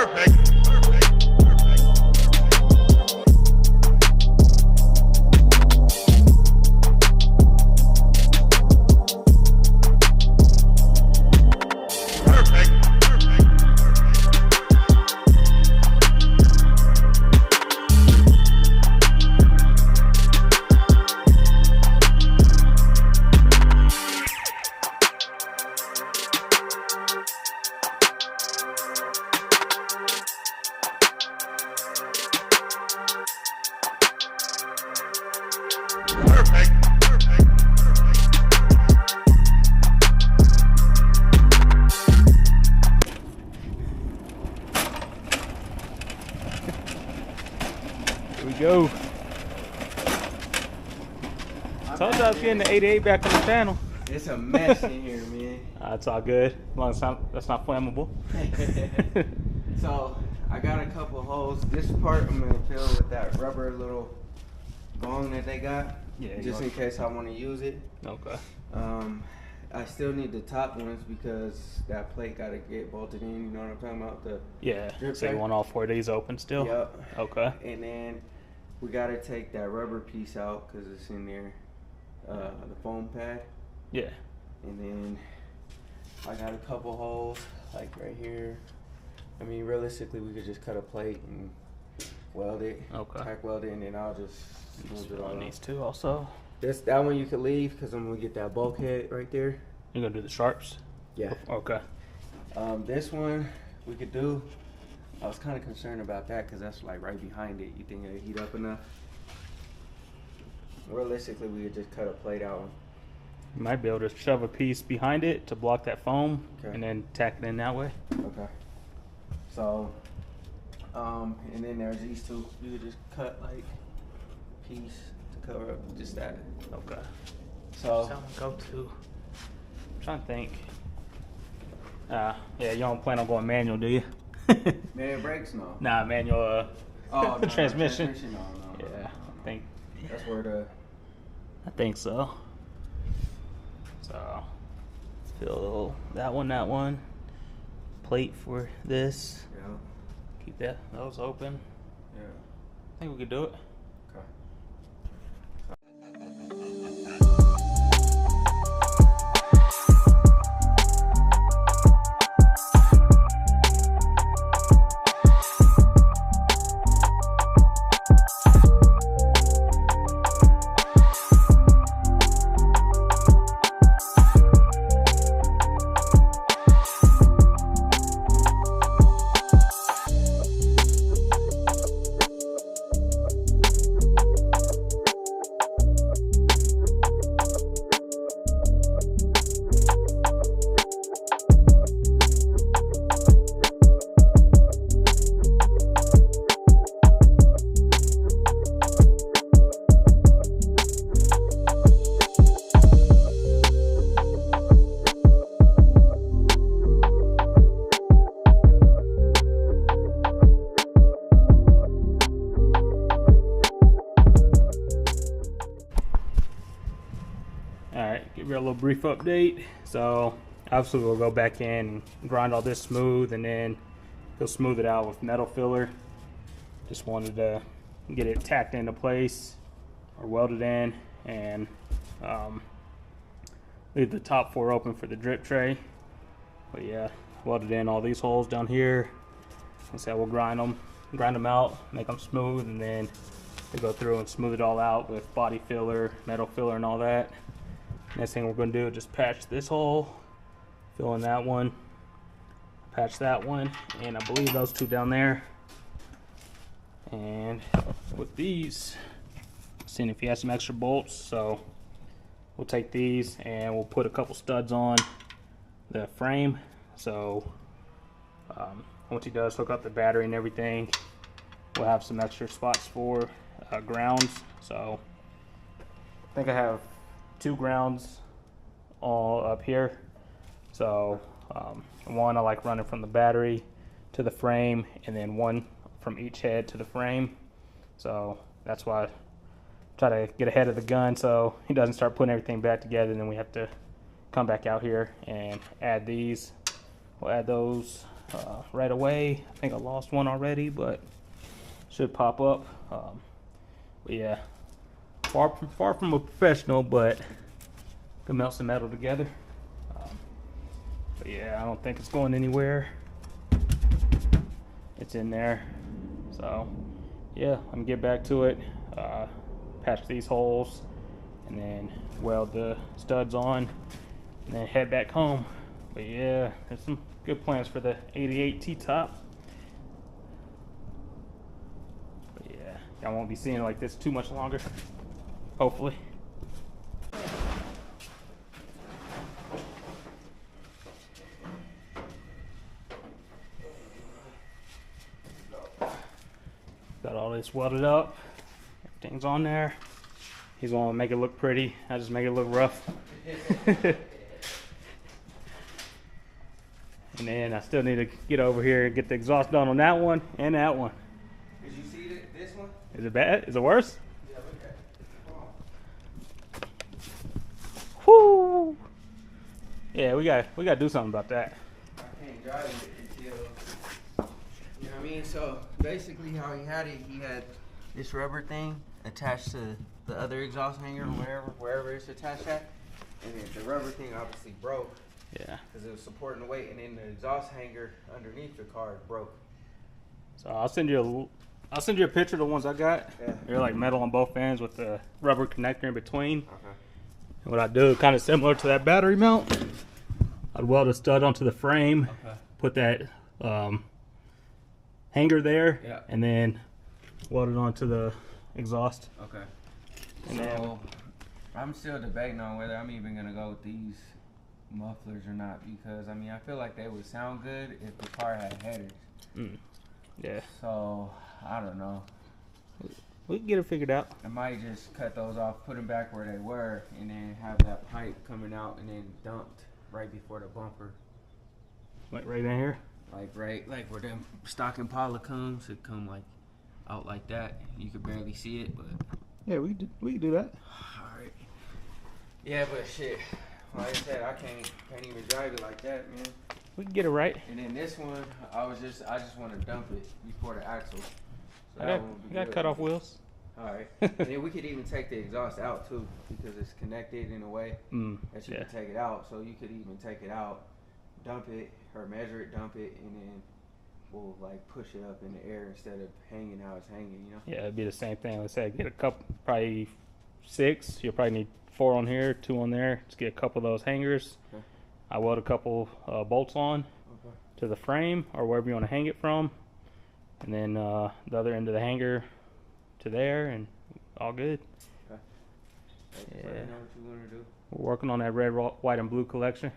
Here we go. Told you I was getting the 88 back on the channel. It's a mess in here, man. It's all good, as long as that's not flammable. So I got a couple holes. This part I'm gonna fill with that rubber little gong that they got, just in case I want to use it. Okay. I still need the top ones because that plate gotta get bolted in. You know what I'm talking about? So you want all 4 of these open still? Yep. Okay. And then we gotta take that rubber piece out because it's in there, the foam pad. Yeah. And then I got a couple holes like right here. I mean, realistically, we could just cut a plate and weld it, tack weld it, and then I'll just smooth it all on out. these two also. That one you could leave because I'm gonna get that bulkhead right there. You're gonna do the sharps? Yeah. Okay. This one we could do. I was kind of concerned about that because that's like right behind it. You think it'll heat up enough? Realistically, we could just cut a plate out. You might be able to shove a piece behind it to block that foam, Okay. and then tack it in that way. Okay. So, and then there's these two. You could just cut like a piece to cover up just that. Okay. So, Go to. I'm trying to think. Yeah, you don't plan on going manual, do you? manual brakes, no. Nah, manual. Oh, no, transmission. No. Yeah, I think. That's where the. I think so. So, fill that one. Plate for this. Yeah. Keep those open. Yeah. I think we could do it. Okay. Give you a little brief update. So obviously we'll go back in and grind all this smooth, and then he'll smooth it out with metal filler. Just wanted to get it tacked into place or welded in, and leave the top 4 open for the drip tray. But yeah, welded in all these holes down here. And so we'll grind them out, make them smooth, and then to go through and smooth it all out with body filler, metal filler, and all that. Next thing we're going to do is just patch this hole, fill in that one, patch that one, and I believe those two down there. And with these, seeing if he has some extra bolts, so we'll take these and we'll put a couple studs on the frame. So once he does hook up the battery and everything, we'll have some extra spots for grounds. So I think I have 2 grounds all up here. So one I like running from the battery to the frame, and then one from each head to the frame. So that's why I try to get ahead of the gun so he doesn't start putting everything back together, and then we have to come back out here and add these. We'll add those right away. I think I lost one already, but should pop up. But yeah, far from a professional, but can melt some metal together. But yeah, I don't think it's going anywhere. It's in there. So yeah, I'm gonna get back to it. Patch these holes and then weld the studs on and then head back home. But yeah, there's some good plans for the 88 T-top. But yeah, y'all won't be seeing it like this too much longer, hopefully. Got all this welded up. Everything's on there. He's gonna make it look pretty. I just make it look rough. And then I still need to get over here and get the exhaust done on that one and that one. Did you see this one? Is it bad? Is it worse? Yeah, look at it. Come on. Whoo! Yeah, we gotta do something about that. I can't drive it until, you know what I mean? So basically how he had this rubber thing attached to the other exhaust hanger or wherever it's attached at. And then the rubber thing obviously broke. Yeah. Because it was supporting the weight, and then the exhaust hanger underneath the car broke. So I'll send you a picture of the ones I got. Yeah. They're like metal on both ends with the rubber connector in between. Okay. And what I do, kind of similar to that battery mount, I'd weld a stud onto the frame, Okay. put that hanger there, Yeah. and then weld it onto the exhaust. Okay. And So then, I'm still debating on whether I'm even gonna go with these mufflers or not, because I mean I feel like they would sound good if the car had headers. yeah, So I don't know. we can get it figured out. I might just cut those off, put them back where they were, and then have that pipe coming out and then dumped right before the bumper. Like right in here. Like where them stock Impala comes, it come like out like that. You could barely see it, but Yeah, we can do that. alright. Yeah, but shit. Like I said, I can't even drive it like that, man. We can get it right. And then this one, I just want to dump it before the axle. So I got cut off wheels. All right. And then we could even take the exhaust out too, because it's connected in a way that you can take it out. So you could even take it out, dump it, or measure it, dump it, and then we'll like push it up in the air instead of hanging how it's hanging, you know? Yeah, it'd be the same thing. Let's say get a couple, probably 6. You'll probably need 4 on here, 2 on there. Just get a couple of those hangers. Okay. I weld a couple bolts on to the frame or wherever you want to hang it from, and then the other end of the hanger to there, and all good. Okay. Yeah. Let me know what you want to do. We're working on that red, white, and blue collection.